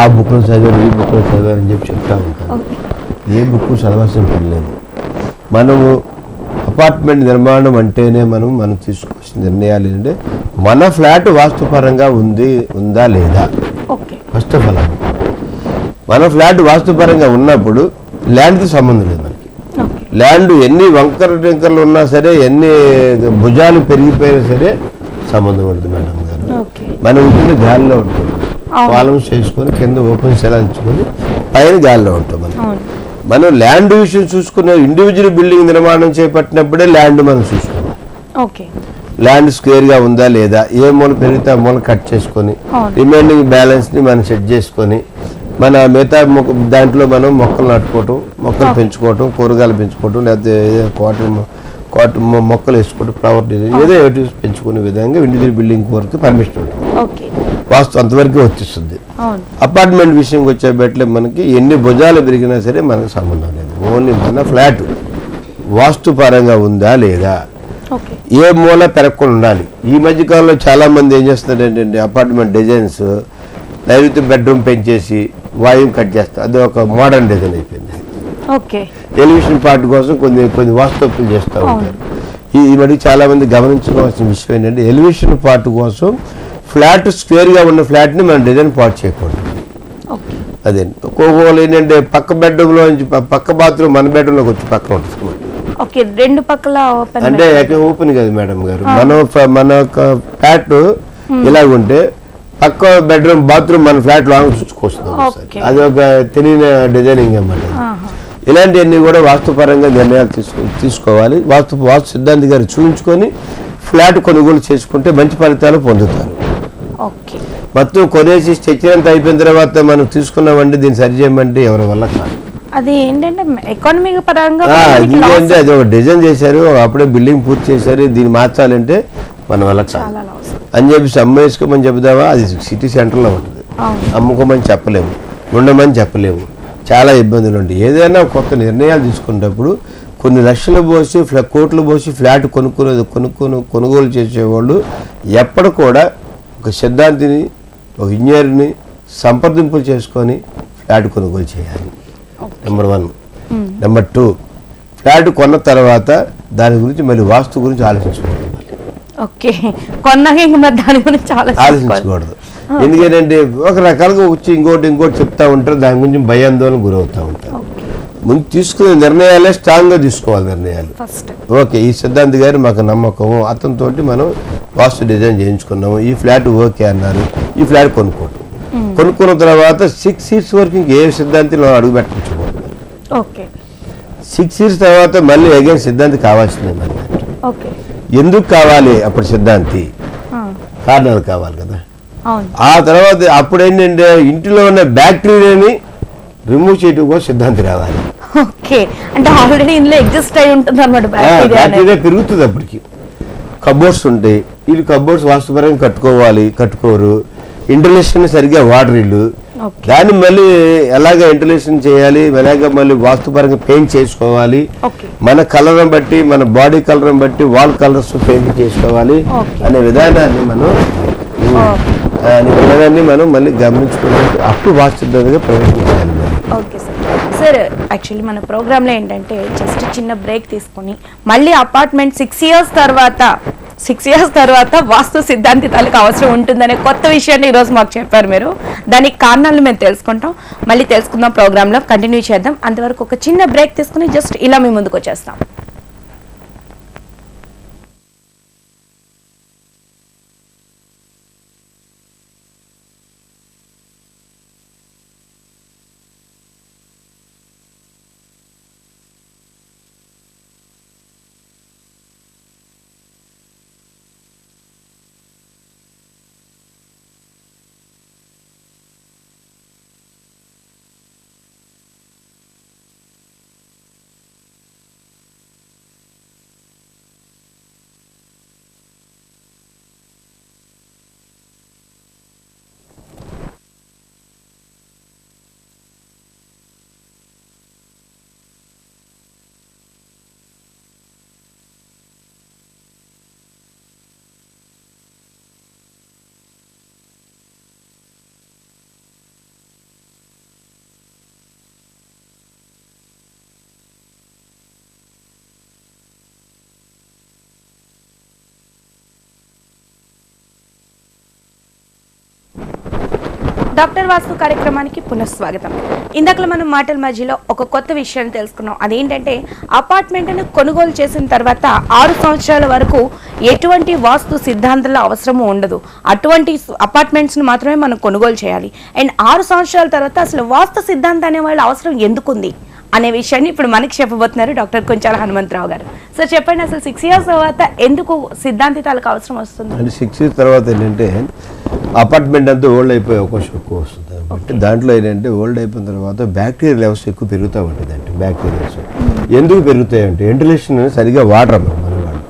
ఆ బుక్లో చదివారు ఈ బుక్లో చదివారు అని చెప్పి చెప్తా ఉంటాను. ఏ బుక్ చదవాల్సిన పని లేదు. మనము అపార్ట్మెంట్ నిర్మాణం అంటేనే మనం తీసుకోవాల్సిన నిర్ణయాలు ఏంటంటే మన ఫ్లాట్ వాస్తుపరంగా ఉందా లేదా. ఫస్ట్ ఆఫ్ ఆల్ మన ఫ్లాట్ వాస్తుపరంగా ఉన్నప్పుడు ల్యాండ్తో సంబంధం లేదు మనకి. ల్యాండ్ ఎన్ని వంకర టింకర్లు ఉన్నా సరే, ఎన్ని భుజాలు పెరిగిపోయినా సరే సంబంధం ఉంటుంది మేడం గారు. మనం ఉంటుంది గాలిలో ఉంటుంది, కాలమ్స్ చేసుకొని కింద ఓపెన్ సెలా ఇచ్చుకొని పైన గాలిలో ఉంటాం. మనం ల్యాండ్ విషయం చూసుకున్న ఇండివిజువల్ బిల్డింగ్ నిర్మాణం చేపట్టినప్పుడే ల్యాండ్ మనం చూసుకోవాలి. ల్యాండ్ స్క్వేర్గా ఉందా లేదా, ఏ మూల పెరిగితే ఆ మూల కట్ చేసుకొని రిమైనింగ్ బ్యాలెన్స్ని మనం సెట్ చేసుకొని మన మిగతా దాంట్లో మనం మొక్కలు నాటుకోవటం, మొక్కలు పెంచుకోవటం, కూరగాయలు పెంచుకోవటం, లేకపోతే కాటన్ మొక్కలు వేసుకోవటం, ఫ్లవర్ డిజైన్ ఏదో ఒకటి పెంచుకునే విధంగా ఇండివిజువల్ బిల్డింగ్ వరకు పర్మిషన్ ఉంటుంది. వాస్తు అంతవరకు వచ్చేస్తుంది. అపార్ట్మెంట్ విషయంకి వచ్చేబట్లే మనకి ఎన్ని భుజాలు పెరిగినా సరే మనకు సంబంధం లేదు. ఓన్లీ మన ఫ్లాట్ వాస్తు పరంగా ఉందా లేదా, ఏ మూల పెరగకుండా ఉండాలి. ఈ మధ్యకాలంలో చాలా మంది ఏం చేస్తున్నారంటే అపార్ట్మెంట్ డిజైన్స్ నైరుతి బెడ్రూమ్ పెంచేసి వాయువు కట్ చేస్తారు. అది ఒక మోడర్న్ డిజైన్ అయిపోయింది. ఎలివేషన్ పార్ట్ కోసం కొన్ని వాస్తువులు చేస్తూ ఉంటారు. ఈ మధ్య చాలా మంది గమనించుకోవాల్సిన విషయం ఏంటంటే ఎలివేషన్ పార్ట్ కోసం ఫ్లాట్ స్క్వేర్గా ఉన్న ఫ్లాట్ని మనం డిజైన్ పార్ట్ చేయకూడదు. అదే ఒక్కొక్కరు ఏంటంటే పక్క బెడ్రూమ్లో నుంచి పక్క బాత్రూమ్ మన బెడ్రూమ్లోకి వచ్చి పక్కన ఉంటుంది. రెండు పక్కల అంటే ఓపెన్ కదా మేడం గారు, మన ఫ్లాట్ ఇలాగుంటే పక్క బెడ్రూమ్ బాత్రూమ్ మన ఫ్లాట్ లాంగ్ చూసుకొస్తుంది. అది ఒక తెలియని డిజైనింగ్ అన్నమాట. ఇలాంటివన్నీ కూడా వాస్తుపరంగా నిర్ణయాలు తీసుకోవాలి. వాస్తు సిద్ధాంతి గారు చూపించుకొని ఫ్లాట్ కొనుగోలు చేసుకుంటే మంచి ఫలితాలు పొందుతారు. మొత్తం కొనేసి తెచ్చినంత అయిపోయిన తర్వాత మనం తీసుకున్నామంటే దీన్ని సరి చేయమంటే ఎవరి వల్ల కాదు. అది ఏంటంటే ఎకానమిక్ పరంగా ఎందుకంటే అది ఒక డిజైన్ చేశారు, అప్పుడే బిల్డింగ్ పూర్తి చేశారు, దీన్ని మార్చాలంటే మన వల్ల కాదు అని చెప్పి అమ్మేసుకోమని చెబుదామా, అది సిటీ సెంటర్లో ఉంటుంది. అమ్ముకోమని చెప్పలేము, ఉండమని చెప్పలేము, చాలా ఇబ్బందులు ఉంటాయి. ఏదైనా కొత్త నిర్ణయాలు తీసుకునేటప్పుడు కొన్ని లక్షలు పోసి కోట్లు పోసి ఫ్లాట్ కొనుగోలు చేసేవాళ్ళు ఎప్పుడు కూడా ఒక సిద్ధాంతిని, ఒక ఇంజనీర్ని సంప్రదింపులు చేసుకొని ఫ్లాట్ కొనుగోలు చేయాలి. నెంబర్ 1. నెంబర్ 2, ఫ్లాట్ కొన్న తర్వాత దాని గురించి మళ్ళీ వాస్తు గురించి ఆలోచించకూడదు. ఆలోచించకూడదు. ఎందుకంటే ఒక రకాలుగా వచ్చి ఇంకోటి చెప్తా ఉంటారు, దాని గురించి భయాందోళన గురవుతూ ఉంటారు. ముందు తీసుకునే నిర్ణయాలే స్ట్రాంగ్గా తీసుకోవాలి నిర్ణయాలు. ఓకే, ఈ సిద్ధాంతి గారు మాకు నమ్మకము, అతనితో మనం వాస్తు డిజైన్ చేయించుకున్నాము, ఈ ఫ్లాట్ ఓకే అన్నారు, ఈ ఫ్లాట్ కొనుక్కున్న తర్వాత 6 years వరకు ఇంకే సిద్ధాంతిలో అడుగు పెట్టించుకోవాలి. 6 years తర్వాత మళ్ళీ అగైన్ సిద్ధాంతి కావాల్సిందే. ఎందుకు కావాలి అప్పుడు సిద్ధాంతి, కారణాలు కావాలి కదా. ఆ తర్వాత అప్పుడు ఏంటంటే ఇంటిలో ఉన్న బ్యాక్టీరియాని రిమూవ్ చేయడం కూడా సిద్ధాంతి రావాలి. బ్యాక్టీరియా పెరుగుతుంది అప్పటికి. కబోర్డ్స్ ఉంటాయి, వీళ్ళు కబోర్డ్స్ వాస్తుపరంగా కట్టుకోరు. ఇంటర్లేషన్ సరిగ్గా వాటర్ ఇల్లు, దాన్ని మళ్ళీ ఎలాగ ఇంటర్లేషన్ చేయాలి, ఎలాగ మళ్ళీ వాస్తుపరంగా పెయింట్ చేసుకోవాలి, మన కలర్ని బట్టి, మన బాడీ కలర్ని బట్టి వాల్ కలర్స్ పెయింట్ చేసుకోవాలి అనే విధానాన్ని మనం మళ్ళీ గమనించుకుంటే అప్పుడు వాస్తుగా ప్రవేశించాలి. Okay sir. యాక్చువల్లీ మన ప్రోగ్రాంలో ఏంటంటే జస్ట్ చిన్న బ్రేక్ తీసుకొని మళ్ళీ అపార్ట్మెంట్ 6 years తర్వాత వాస్తు సిద్ధాంతి తాలూకు అవసరం ఉంటుందనే కొత్త విషయాన్ని ఈరోజు మాకు చెప్పారు మీరు. దానికి కారణాలు మేము తెలుసుకుంటాం, మళ్ళీ తెలుసుకుందాం, ప్రోగ్రాంలో కంటిన్యూ చేద్దాం. అంతవరకు ఒక చిన్న బ్రేక్ తీసుకుని జస్ట్ ఇలా మీ ముందుకు వచ్చేస్తాం. డాక్టర్ వాస్తు కార్యక్రమానికి పునఃస్వాగతం. ఇందాక మనం మాటల మధ్యలో ఒక కొత్త విషయాన్ని తెలుసుకున్నాం. అదేంటంటే అపార్ట్మెంట్ను కొనుగోలు చేసిన తర్వాత 6 సంవత్సరాల వరకు ఎటువంటి వాస్తు సిద్ధాంతాల అవసరము ఉండదు. అటువంటి అపార్ట్మెంట్స్ను మాత్రమే మనం కొనుగోలు చేయాలి. అండ్ 6 సంవత్సరాల తర్వాత అసలు వాస్తు సిద్ధాంతం అనే వాళ్ళ అవసరం ఎందుకుంది అనే విషయాన్ని ఇప్పుడు మనకి చెప్పబోతున్నారు డాక్టర్ కొంచాల హనుమంతరావు గారు. సార్ చెప్పండి, అసలు 6 years తర్వాత ఎందుకు సిద్ధాంతితాలకు అవసరం వస్తుంది? అంటే 6 years తర్వాత ఏంటంటే అపార్ట్మెంట్ అంతా ఓల్డ్ అయిపోయే అవకాశం ఎక్కువ వస్తుంది. అంటే దాంట్లో ఏంటంటే ఓల్డ్ అయిపోయిన తర్వాత బ్యాక్టీరియా లెవెల్స్ ఎక్కువ పెరుగుతూ ఉంటుంది. అంటే బ్యాక్టీరియాస్ ఎందుకు పెరుగుతాయంటే వెంటిలేషన్ సరిగా వాడరు మన వాళ్ళు.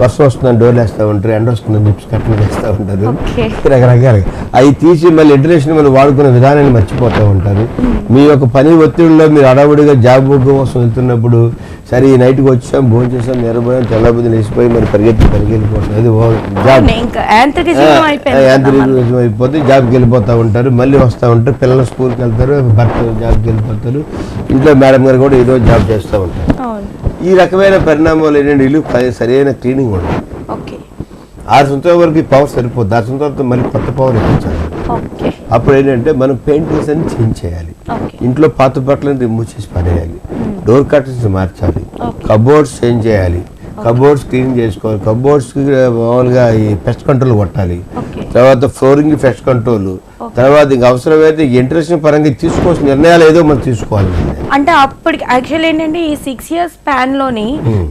వర్షం వస్తుందని డోర్లు వేస్తూ ఉంటారు, ఎండ వస్తుందని జిప్స్ కట్టలు వేస్తూ ఉంటారు, రకరకాలుగా అవి తీసి మళ్ళీ వెంటిలేషన్ మనం వాడుకునే విధానాన్ని మర్చిపోతూ ఉంటారు. మీ యొక్క పని ఒత్తిడిలో మీరు హడావుడిగా జాబ్ కోసం వెళ్తున్నప్పుడు సరే ఈ నైట్కి వచ్చాం, భోజనం చేసాం, నిరబోయాం, తెల్లబుద్ధి లేచిపోయి మరి పరిగెత్తిపోతుంది. అది జాబ్ యాంత్రికం అయిపోతే జాబ్కి వెళ్ళిపోతూ ఉంటారు, మళ్ళీ వస్తూ ఉంటారు, పిల్లలు స్కూల్కి వెళ్తారు, భర్త జాబ్కి వెళ్ళిపోతారు, ఇంట్లో మేడం గారు కూడా ఏదో జాబ్ చేస్తూ ఉంటారు. ఈ రకమైన పరిణామాలు ఏంటంటే ఇల్లు సరైన క్లీనింగ్ ఉండదు. 6 సంవత్సరాల వరకు ఈ పవర్ సరిపోద్ది. 6 సంవత్సరాలతో మళ్ళీ కొత్త పవర్ ఎక్కించాలి. అప్పుడు ఏంటంటే మనం పెయింటింగ్స్ అన్ని చేంజ్ చేయాలి, ఇంట్లో పాత బట్టలను రిమూవ్ చేసి పడేయాలి, డోర్ కర్టన్స్ మార్చాలి, కబోర్డ్స్ చేంజ్ చేయాలి, కబోర్డ్స్ క్లీన్ చేసుకోవాలి, కబోర్డ్స్కి మామూలుగా ఈ పెస్ట్ కంట్రోల్ కొట్టాలి, తర్వాత ఫ్లోరింగ్ పెస్ట్ కంట్రోల్, తర్వాత ఇంక అవసరమైతే ఇంట్రెస్ట్ పరంగా తీసుకోవాల్సిన నిర్ణయాలు ఏదో మనం తీసుకోవాలి. అంటే అప్పటికి యాక్చువల్ ఏంటంటే ఈ 6 years స్పాన్ లోని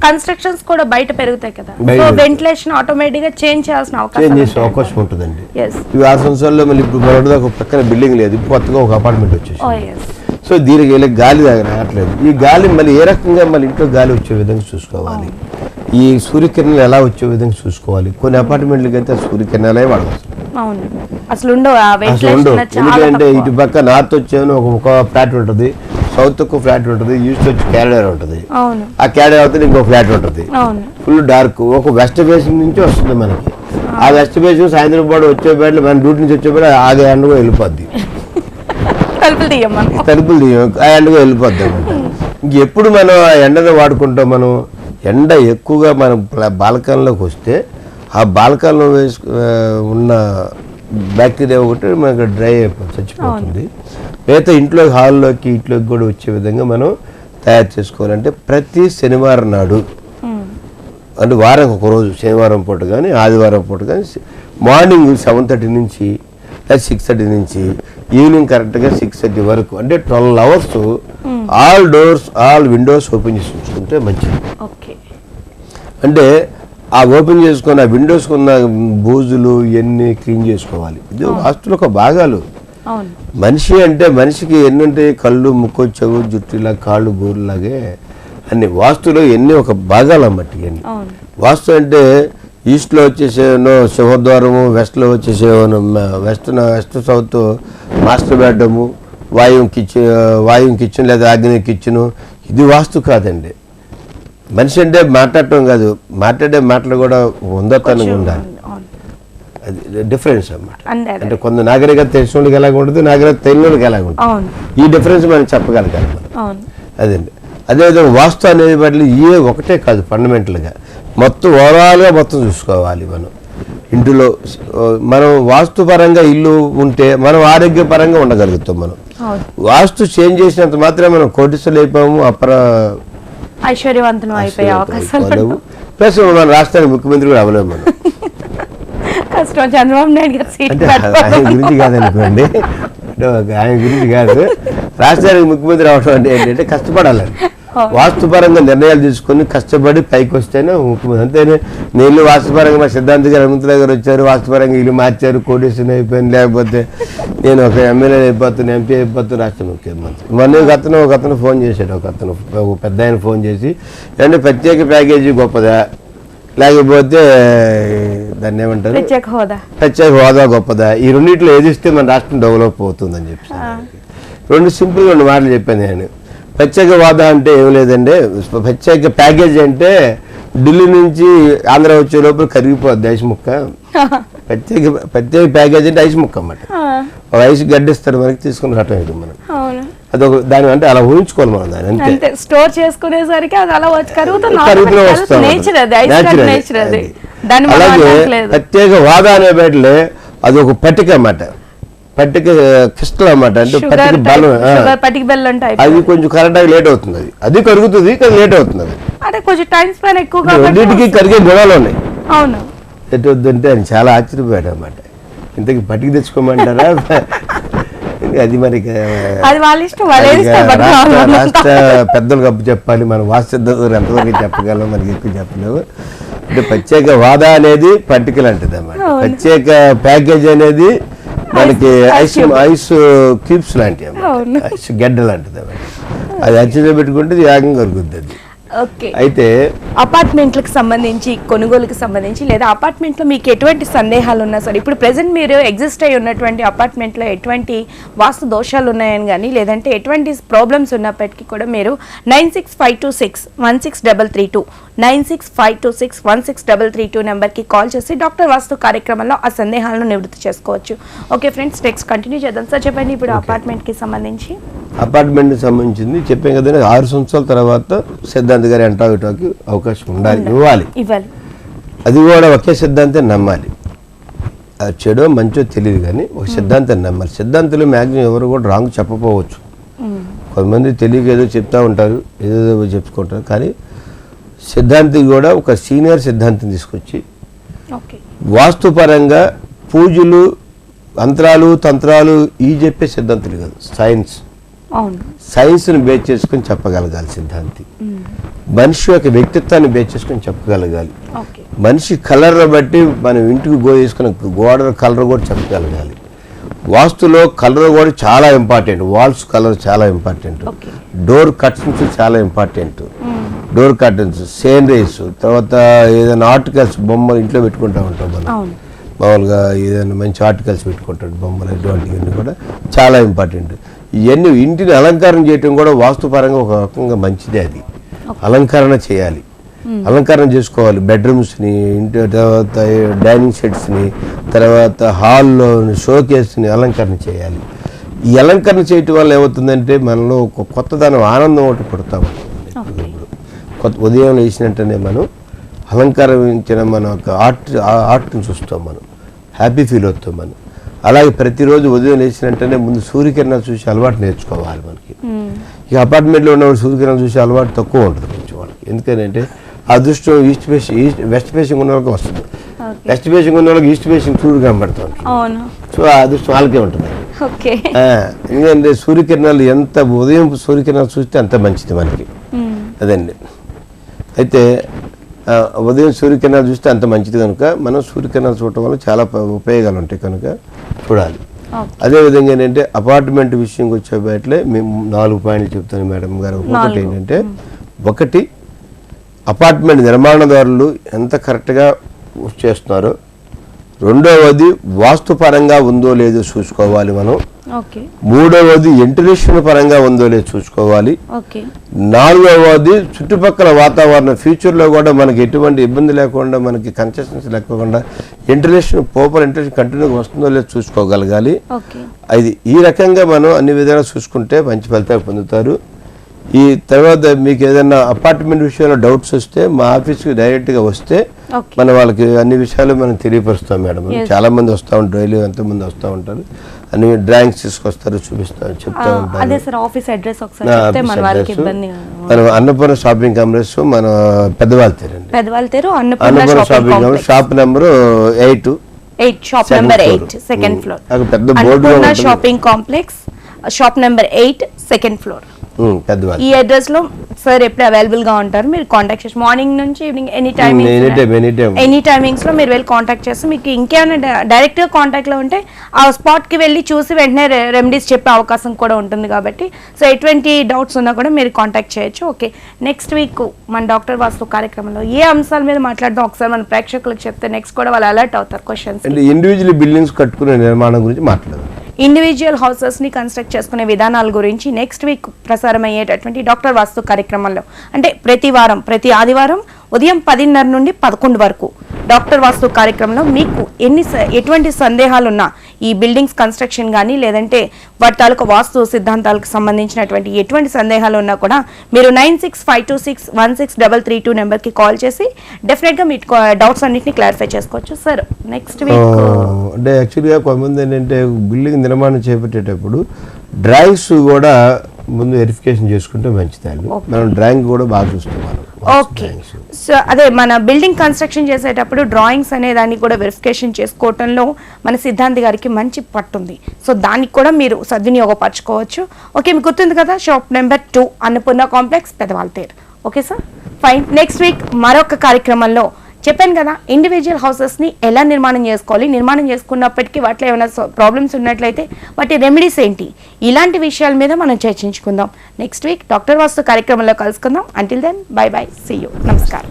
కన్స్ట్రక్షన్స్ కూడా బయట పెరుగుతాయి కదా, సో వెంటిలేషన్ ఆటోమేటిక్ గా చేంజ్ చేయాల్సిన అవకాశం ఉంటుందండి. ఇవి 6 సంవత్సరాల్లో మళ్ళీ ఇప్పుడు మన ఒక పక్కన బిల్డింగ్ లేదు, కొత్తగా ఒక అపార్ట్మెంట్ వచ్చేసి, సో దీనికి వెళ్ళి గాలి రావట్లేదు. ఈ గాలి మళ్ళీ ఏ రకంగా మళ్ళీ ఇంట్లో గాలి వచ్చే విధంగా చూసుకోవాలి, ఈ సూర్యకిరణాలు ఎలా వచ్చే విధంగా చూసుకోవాలి. కొన్ని అపార్ట్మెంట్లకి అయితే సూర్యకిరణాలే వాడవచ్చు, అసలు ఉండవు. ఎందుకంటే ఇటు పక్క నార్త్ వచ్చేమో ఒక ఫ్లాట్ ఉంటుంది, సౌత్ ఒక ఫ్లాట్ ఉంటుంది, ఈస్ట్ వచ్చి క్యారిడార్ ఉంటుంది, ఆ క్యారిడార్ అవుతుంది ఇంకో ఫ్లాట్ ఉంటుంది ఫుల్ డార్క్. ఒక వెస్ట్ ఫేసింగ్ నుంచి వస్తుంది మనకి, ఆ వెస్ట్ ఫేసింగ్ సాయంత్రం పాటు వచ్చేపాట్లు మన డ్యూటీ నుంచి వచ్చేపాటు ఆగే ఎండగా వెళ్ళిపోద్ది, తలుపులు తీయం ఆ ఎండగా వెళ్ళిపోద్ది అనమాట. ఇంకెప్పుడు మనం ఆ ఎండను వాడుకుంటాం, మనం ఎండ ఎక్కువగా మనం బాల్కనీలోకి వస్తే ఆ బాల్కనీలో ఉన్న బ్యాక్టీరియా ఒకటి మనకు డ్రై అయిపోతుంది, చచ్చిపోతుంది. మిగతా ఇంట్లో హాల్లోకి ఇంట్లోకి కూడా వచ్చే విధంగా మనం తయారు చేసుకోవాలంటే ప్రతి శనివారం నాడు, అంటే వారం ఒక రోజు, శనివారం పూట కానీ ఆదివారం పూట కానీ మార్నింగ్ 7:30 నుంచి 6:30 నుంచి ఈవినింగ్ కరెక్ట్గా 6:30 వరకు, అంటే 12 hours all doors all Windows open చేసి ఉంచుకుంటే మంచిది. అంటే ఆ ఓపెన్ చేసుకున్న ఆ విండోస్కి ఉన్న బూజులు ఇవన్నీ క్లీన్ చేసుకోవాలి. ఇది వాస్తులో ఒక భాగాలు. మనిషి అంటే మనిషికి ఎన్ని ఉంటాయి, కళ్ళు, ముక్కు, చెవు, జుట్టు, ఇలా కాళ్ళు, గోరులాగే అన్ని వాస్తులో ఎన్ని ఒక భాగాలు అన్నమాట. ఇవన్నీ వాస్తు అంటే ఈస్ట్లో వచ్చేసేనో సింహద్వారము, వెస్ట్లో వచ్చేసేవను వెస్ట్ సౌత్ మాస్టర్ బెడ్రూము, వాయువు కిచెన్ లేదా ఆగ్నేయ కిచెను. ఇది వాస్తు కాదండి. మనిషి అంటే మాట్లాడటం కాదు, మాట్లాడే మాటలు కూడా ఉందతనంగా ఉండాలి. అది డిఫరెన్స్ అన్నమాట. అంటే కొంత నాగరికత తెలిసిన వాళ్ళకి ఎలాగ ఉంటుంది, నాగరికత తెలియని వాళ్ళకి ఎలాగ ఉంటుంది, ఈ డిఫరెన్స్ మనం చెప్పగలగాలి మనం. అదండి. అదేవిధంగా వాస్తు అనేది బట్టి ఏ ఒకటే కాదు, ఫండమెంటల్గా మొత్తం ఓవరాల్గా మొత్తం చూసుకోవాలి. మనం ఇంటిలో మనం వాస్తు పరంగా ఇల్లు ఉంటే మనం ఆరోగ్యపరంగా ఉండగలుగుతాం. మనం వాస్తు చేంజ్ చేసినంత మాత్రమే మనం కోటీశ్వరులు అయిపోయాము, ఐశ్వర్యవంతులు అయిపోయే అవకాశాలు. ప్లస్ మన రాష్ట్రానికి ముఖ్యమంత్రి కూడా అవ్వలేము మనం. కష్టం. చంద్రబాబు నాయుడు గారు ఆయన గురించి కాదనుకోండి, ఆయన గురించి కాదు, రాష్ట్రానికి ముఖ్యమంత్రి అవడం అంటే ఏంటంటే కష్టపడాలని, వాస్తుపరంగా నిర్ణయాలు తీసుకొని కష్టపడి పైకి వస్తేనే ముఖ్యమంత్రి. అంతేనే నేను వాస్తుపరంగా మా సిద్ధాంత గారు హనుమంతరావు గారు వచ్చారు, వాస్తుపరంగా ఇల్లు మార్చారు, కోటేశ్వరం అయిపోయింది, లేకపోతే నేను ఒక ఎమ్మెల్యే అయిపోతాను, ఎంపీ అయిపోతాను, రాష్ట్ర ముఖ్యమంత్రి. మొన్న ఒక అతను ఫోన్ చేశాడు, ఒక పెద్ద ఆయన ఫోన్ చేసి, అంటే ప్రత్యేక ప్యాకేజీ గొప్పదా లేకపోతే దాన్ని ఏమంటారు ప్రత్యేక హోదా గొప్పదా, ఈ రెండింటిలో ఏది ఇస్తే మన రాష్ట్రం డెవలప్ అవుతుందని చెప్పి రెండు సింపుల్గా 2 మాటలు చెప్పాను నేను. ప్రత్యేక హోదా అంటే ఏం లేదండి, ప్రత్యేక ప్యాకేజీ అంటే ఢిల్లీ నుంచి ఆంధ్ర వచ్చే లోపల కరిగిపోద్ది ఐస్ ముక్క. ప్రత్యేక ప్యాకేజీ అంటే ఐస్ ముక్క అన్నమాట. ఒక ఐస్ గడ్డిస్తారు మనకి, తీసుకుని రావటం ఇది మనం. అదొక దాని అంటే అలా ఊహించుకోవాలి మనం దాని, అంతే. స్టోర్ చేసుకునేసరికి అది అలా అలాగే ప్రత్యేక హోదా అనే బయటలే అదొక పట్టిక అన్నమాట. పట్టిక క్రిస్టల్ అన్నమాట, అంటే పట్టిక బలం, పట్టిక బెల్లం టైప్. అది కొంచెం కరెక్ట్గా లేట్ అవుతుంది, అది కరుగుతుంది కానీ లేట్ అవుతుంది. అది అంటే కొంచెం టైం స్పాన్ ఎక్కువగా రెండింటికి కరిగే గుణాలు ఉన్నాయి. అవును, ఎటు వద్దంటే ఆయన చాలా ఆశ్చర్యపోయాడు అన్నమాట. ఇంతకి పట్టిక తెచ్చుకోమంటారా? అది మరి అది వాళ్ళ ఇష్టం, వాళ్ళు రాష్ట్ర పెద్దలకు అప్పు చెప్పాలి, మన వాస్తుద్దరు ఎంతవరకు చెప్పగలం, మనకి ఎక్కువ చెప్పలేవు. అంటే ప్రత్యేక వాదా అనేది పట్టిక లాంటిది అన్నమాట, ప్రత్యేక ప్యాకేజ్ అనేది మనకి ఐస్ క్యూబ్స్ లాంటివి అన్నమాట, ఐస్ గడ్డ లాంటిది అన్నమాట. అది అచ్చులో పెట్టుకుంటే యాగం కలుగుద్ది అది. ఓకే, అయితే అపార్ట్మెంట్లకు సంబంధించి, కొనుగోలుకి సంబంధించి, లేదా అపార్ట్మెంట్లో మీకు ఎటువంటి సందేహాలు ఉన్నా సరే, ఇప్పుడు ప్రెసెంట్ మీరు ఎగ్జిస్ట్ అయి ఉన్నటువంటి అపార్ట్మెంట్లో ఎటువంటి వాస్తు దోషాలు ఉన్నాయని కానీ, లేదంటే ఎటువంటి ప్రాబ్లమ్స్ ఉన్నప్పటికీ కూడా మీరు 9652616332 9652616332 నెంబర్కి కాల్ చేసి డాక్టర్ వాస్తు కార్యక్రమంలో ఆ సందేహాలను నివృత్తి చేసుకోవచ్చు. ఓకే ఫ్రెండ్స్, నెక్స్ట్ కంటిన్యూ చేద్దాం. సార్ చెప్పండి, ఇప్పుడు అపార్ట్మెంట్కి సంబంధించి. అపార్ట్మెంట్కి సంబంధించింది చెప్పాం కదా, 6 సంవత్సరాల తర్వాత సిద్ధాంత్ గారి ఇవ్వటానికి అవకాశం ఇవ్వాలి. అది కూడా ఒకే సిద్ధాంతం నమ్మాలి. అది చెడో మంచో తెలియదు కానీ ఒక సిద్ధాంతం నమ్మాలి. సిద్ధాంతులు మ్యాక్సిమం ఎవరు కూడా రాంగ్ చెప్పకపోవచ్చు, కొంతమంది తెలియక ఏదో చెప్తా ఉంటారు, ఏదో చెప్పుకుంటారు. కానీ సిద్ధాంతి కూడా ఒక సీనియర్ సిద్ధాంతం తీసుకొచ్చి వాస్తుపరంగా పూజలు, యంత్రాలు, తంత్రాలు ఈ చెప్పే సిద్ధాంతులు కాదు, సైన్స్ని బేస్ చేసుకొని చెప్పగలగాలి సిద్ధాంతి. మనిషి యొక్క వ్యక్తిత్వాన్ని బేస్ చేసుకొని చెప్పగలగాలి. మనిషి కలర్ బట్టి మనం ఇంటికి వేసుకున్న గోడల కలర్ కూడా చెప్పగలగాలి. వాస్తులో కలర్ కూడా చాలా ఇంపార్టెంట్, వాల్స్ కలర్ చాలా ఇంపార్టెంట్, డోర్ కర్టన్స్ చాలా ఇంపార్టెంట్, డోర్ కర్టన్స్, సీనరీస్, తర్వాత ఏదైనా ఆర్టికల్స్, బొమ్మలు ఇంట్లో పెట్టుకుంటూ ఉంటాం మనం మామూలుగా, ఏదైనా మంచి ఆర్టికల్స్ పెట్టుకుంటాడు, బొమ్మలు, ఇటువంటివన్నీ కూడా చాలా ఇంపార్టెంట్. ఇవన్నీ ఇంటిని అలంకారం చేయటం కూడా వాస్తుపరంగా ఒక రకంగా మంచిదే. అది అలంకరణ చేయాలి, అలంకరణ చేసుకోవాలి. బెడ్రూమ్స్ని, ఇంటి తర్వాత డైనింగ్ సెట్స్ని, తర్వాత హాల్లో షోకేస్ని అలంకరణ చేయాలి. ఈ అలంకరణ చేయటం వల్ల ఏమవుతుందంటే మనలో ఒక కొత్తదనం, ఆనందం ఒకటి పుడతా ఉంటుంది. ఉదయం వేసినట్టనే మనం అలంకరించిన మన ఒక ఆర్ట్ని చూస్తాం, మనం హ్యాపీ ఫీల్ అవుతాం మనం. అలాగే ప్రతిరోజు ఉదయం లేచినట్టనే ముందు సూర్యకిరణాలు చూసి అలవాటు నేర్చుకోవాలి మనకి. ఈ అపార్ట్మెంట్లో ఉన్నవాడు సూర్యకిరణాలు చూసి అలవాటు తక్కువ ఉంటుంది కొంచెం వాళ్ళకి. ఎందుకంటే అదృష్టం వెస్ట్ ఫేసింగ్ ఉన్న వాళ్ళకి వస్తుంది, వెస్ట్ ఫేసింగ్ ఉన్న వాళ్ళకి ఈస్ట్ ఫేసింగ్ సూర్యుడు కనబడుతూ ఉంటుంది. సో ఆ అదృష్టం వాళ్ళకే ఉంటుంది. ఎందుకంటే సూర్యకిరణాలు ఎంత ఉదయం సూర్యకిరణాలు చూస్తే అంత మంచిది మనకి. అదండి, అయితే ఉదయం సూర్యకిరణాలు చూస్తే అంత మంచిది కనుక మనం సూర్యకిరణాలు చూడటం వల్ల చాలా ఉపయోగాలు ఉంటాయి కనుక చూడాలి. అదేవిధంగా ఏంటంటే అపార్ట్మెంట్ విషయంకి వచ్చేపట్లే మేము 4 పాయింట్లు చెప్తాను మేడం గారు. ఒకటి ఏంటంటే, ఒకటి అపార్ట్మెంట్ నిర్మాణదారులు ఎంత కరెక్ట్గా చేస్తున్నారో, రెండవది వాస్తుపరంగా ఉందో లేదో చూసుకోవాలి మనం, మూడవది ఇంటర్నేషనల్ పరంగా ఉందో లేదో చూసుకోవాలి, నాలుగవది చుట్టుపక్కల వాతావరణం ఫ్యూచర్లో కూడా మనకి ఎటువంటి ఇబ్బంది లేకుండా, మనకి కన్సెషన్స్ లేకుండా ఇంటర్నేషనల్ ఇంటర్నేషనల్ కంటిన్యూగా వస్తుందో లేదో చూసుకోగలగాలి. ఈ రకంగా మనం అన్ని విధాలు చూసుకుంటే మంచి ఫలితాలు పొందుతారు. ఈ తర్వాత మీకు ఏదైనా అపార్ట్మెంట్ విషయంలో డౌట్స్ వస్తే మా ఆఫీస్కి డైరెక్ట్గా వస్తే మనం వాళ్ళకి అన్ని విషయాలు మనం తెలియపరుస్తాం మేడం. చాలా మంది వస్తూ ఉంటారు, డైలీ ఎంతమంది వస్తూ ఉంటారు, అన్ని డ్రాయింగ్స్ తీసుకొస్తారు, చూపిస్తారు, చెప్తా ఉంటారు. మనం అన్నపూర్ణ షాపింగ్ కాంప్లెక్స్, మన పెద్దవాళ్ళ Annapurna shopping complex, shop number 8 shop number 8 second floor, పెద్ద board shopping complex, shop number 8 second floor. ఈ అడ్రస్ లో సార్ ఎప్పుడు అవైలబుల్ గా ఉంటారు, మీరు కాంటాక్ట్ చేసి మార్నింగ్ నుంచి ఈవినింగ్ ఎనీ టైమింగ్స్ లో మీరు వెళ్ళి కాంటాక్ట్ చేస్తే, మీకు ఇంకేమైనా డైరెక్ట్ గా కాంటాక్ట్ లో ఉంటే ఆ స్పాట్ కి వెళ్ళి చూసి వెంటనే రెమెడీస్ చెప్పే అవకాశం కూడా ఉంటుంది. కాబట్టి సో ఎటువంటి డౌట్స్ ఉన్నా కూడా మీరు కాంటాక్ట్ చేయొచ్చు. ఓకే, నెక్స్ట్ వీక్ మన డాక్టర్ వాస్తు కార్యక్రమంలో ఏ అంశాల మీద మాట్లాడదాం ఒకసారి మన ప్రేక్షకులకు చెప్తే నెక్స్ట్ కూడా వాళ్ళు అలర్ట్ అవుతారు క్వశ్చన్స్. ఇండివిజువల్ బిల్డింగ్స్ కట్టుకునే నిర్మాణం గురించి మాట్లాడదాం. ఇండివిజువల్ హౌసెస్ ని కన్స్ట్రక్ట్ చేసుకునే విధానాల గురించి నెక్స్ట్ వీక్ ప్రసారం అయ్యేటటువంటి డాక్టర్ వాస్తు కార్యక్రమంలో, అంటే ప్రతి ఆదివారం ఉదయం 10:30 నుండి 11 వరకు డాక్టర్ వాస్తు కార్యక్రమంలో మీకు ఎటువంటి సందేహాలున్నా, ఈ బిల్డింగ్స్ కన్స్ట్రక్షన్ కానీ లేదంటే వాటి తాలూకు వాస్తు సిద్ధాంతాలకు సంబంధించినటువంటి ఎటువంటి సందేహాలు ఉన్నా కూడా మీరు 9652616332 నెంబర్కి కాల్ చేసి డెఫినెట్గా మీ డౌట్స్ అన్నింటినీ క్లారిఫై చేసుకోవచ్చు సార్. నెక్స్ట్ వీక్ అంటే యాక్చువల్గా కొంతమంది ఏంటంటే బిల్డింగ్ నిర్మాణం చేపట్టేటప్పుడు డ్రాయింగ్స్ కూడా ముందు వెరిఫికేషన్ చేసుకుంటే మంచిదండి. మనం డ్రాయింగ్ కూడా బాగా చూస్తున్నాం. ఓకే, సో అదే మన బిల్డింగ్ కన్స్ట్రక్షన్ చేసేటప్పుడు డ్రాయింగ్స్ అనే దాన్ని కూడా వెరిఫికేషన్ చేసుకోవటంలో మన సిద్ధాంతి గారికి మంచి పట్టుంది. సో దానికి కూడా మీరు సద్వినియోగపరచుకోవచ్చు. ఓకే, మీకు గుర్తుంది కదా, shop number 2 Annapurna complex, Pedawaltair. Okay sir, fine. Next week మరొక కార్యక్రమంలో చెప్పాను కదా, ఇండివిజువల్ హౌసెస్ని ఎలా నిర్మాణం చేసుకోవాలి, నిర్మాణం చేసుకున్నప్పటికీ వాటిలో ఏమైనా ప్రాబ్లమ్స్ ఉన్నట్లయితే వాటి రెమెడీస్ ఏంటి, ఇలాంటి విషయాల మీద మనం చర్చించుకుందాం. నెక్స్ట్ వీక్ డాక్టర్ వాస్తు కార్యక్రమంలో కలుసుకుందాం. Until then bye bye, see you, నమస్కారం.